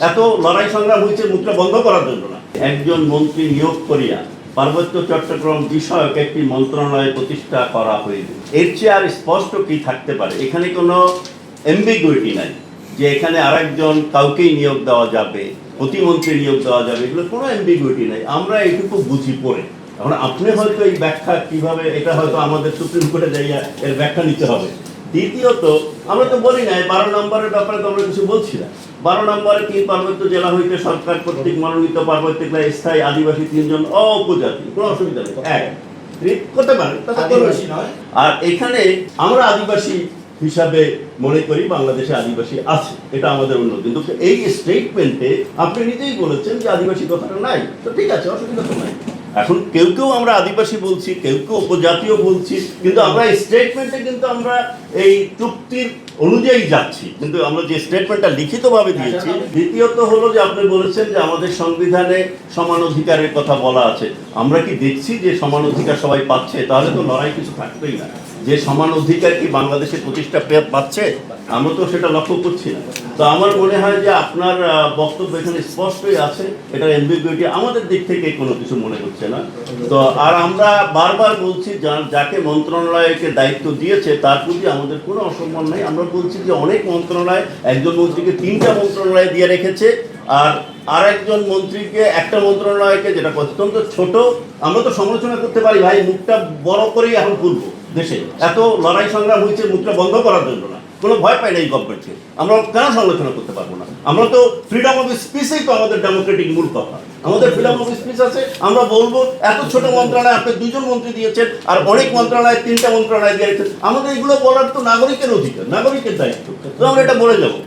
এত লড়াই সংগ্রাম হয়েছে মুখটা বন্ধ করার জন্য না। একজন মন্ত্রী নিয়োগ করিয়া পার্বত্য চট্টগ্রাম বিষয়ক একটি মন্ত্রণালয় প্রতিষ্ঠা করা হয়েছে। এর চেয়ে আর স্পষ্ট কি থাকতে পারে? এখানে কোনো এম্বিগুইটি নাই যে এখানে আরেকজন কাউকেই নিয়োগ দেওয়া যাবে, প্রতিমন্ত্রী নিয়োগ দেওয়া যাবে, এগুলো কোনো এম্বিগুইটি নাই। আমরা এইটুকু বুঝি পড়ে। এখন আপনি হয়তো এই ব্যাখ্যা কিভাবে, এটা হয়তো আমাদের সুপ্রিম কোর্টে যাইয়া এর ব্যাখ্যা নিতে হবে। দ্বিতীয়ত, আমরা তো বলি না 12 নম্বরের ব্যাপারে তো আমরা কিছু বলছি না। 12 নম্বরে 3 পার্বত্য জেলা হইতে সরকার কর্তৃক মনোনীত পার্বত্য স্থায়ী আদিবাসী 3 জন উপজাতি, কোনো অসুবিধা নেই। করতে পারে, আর এখানে আমরা আদিবাসী হিসাবে মনে করি বাংলাদেশে আদিবাসী আছে, এটা আমাদের উন্নতি। কিন্তু এই স্টেটমেন্টে আপনি নিজেই বলেছেন যে আদিবাসী কথাটা নাই, তো ঠিক আছে, অসুবিধা তো নাই। এখন কেউ কেউ আমরা আদিবাসী বলছি, কেউ কেউ উপজাতীয় বলছি, কিন্তু আমরা স্টেটমেন্টে কিন্তু আমরা এই চুক্তির অনুযায়ী যাচ্ছি, কিন্তু আমরা যে স্টেটমেন্টটা লিখিতভাবে দিয়েছি। দ্বিতীয়ত হলো যে আপনি বলেছেন যে আমাদের সংবিধানে সমান অধিকারের কথা বলা আছে। আমরা কি দেখছি যে সমান অধিকার সবাই পাচ্ছে? তাহলে তো লড়াই কিছু থাকবেই না। যে সমান অধিকার কি বাংলাদেশে প্রতিষ্ঠা পাচ্ছে? আমরা তো সেটা লক্ষ্য করছি না। তো আমার মনে হয় যে আপনার বক্তব্য এখানে স্পষ্টই আছে, এটা এমবিগুইটি আমাদের দিক থেকে কোনো কিছু মনে হচ্ছে না। তো আর আমরা বারবার বলছি যাকে মন্ত্রণালয়কে দায়িত্ব দিয়েছে তার প্রতি আমাদের কোনো অসম্মান নাই। আমরা বলছি যে অনেক মন্ত্রণালয়, একজন মন্ত্রীকে 3টা মন্ত্রণালয় দিয়ে রেখেছে, আর একজন মন্ত্রীকে একটা মন্ত্রণালয়কে, যেটা অত্যন্ত ছোট। আমরা তো সমালোচনা করতে পারি, ভাই মুখটা বড় করেই এখন করবো। দেশে এত লড়াই সংগ্রাম হয়েছে মুখটা বন্ধ করার জন্য না, কোনো ভয় পাই না এই গভর্নমেন্টকে। আমরা কেন সমালোচনা করতে পারবো না? আমরা তো ফ্রিডম অফ স্পিচই তো আমাদের ডেমোক্রেটিক মূল কথা। আমাদের ফ্রিডম অফ স্পিচ আছে, আমরা বলবো এত ছোট মন্ত্রণালয় আপনি 2 জন মন্ত্রী দিয়েছেন, আর অনেক মন্ত্রণালয় 3টা মন্ত্রণালয় দিয়েছেন। আমাদের এগুলো বলার তো নাগরিকের অধিকার, নাগরিকের দায়িত্ব, তো আমরা এটা বলে যাবো।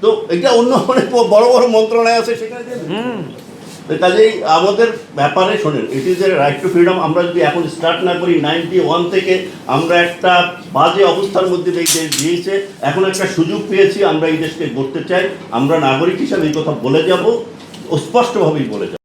তো এটা অন্য অনেক বড় বড় মন্ত্রণালয় আছে, সেখানে কাজেই আমাদের ব্যাপারে শোনেন, it is a right two freedom. আমরা যদি এখন স্টার্ট না করি 91 থেকে আমরা একটা বাজে অবস্থার মধ্যে এই দেশ দিয়েছে, এখন একটা সুযোগ পেয়েছি, আমরা এই দেশকে গড়তে চাই। আমরা নাগরিক হিসাবে এই কথা বলে যাব, স্পষ্টভাবেই বলে যাব।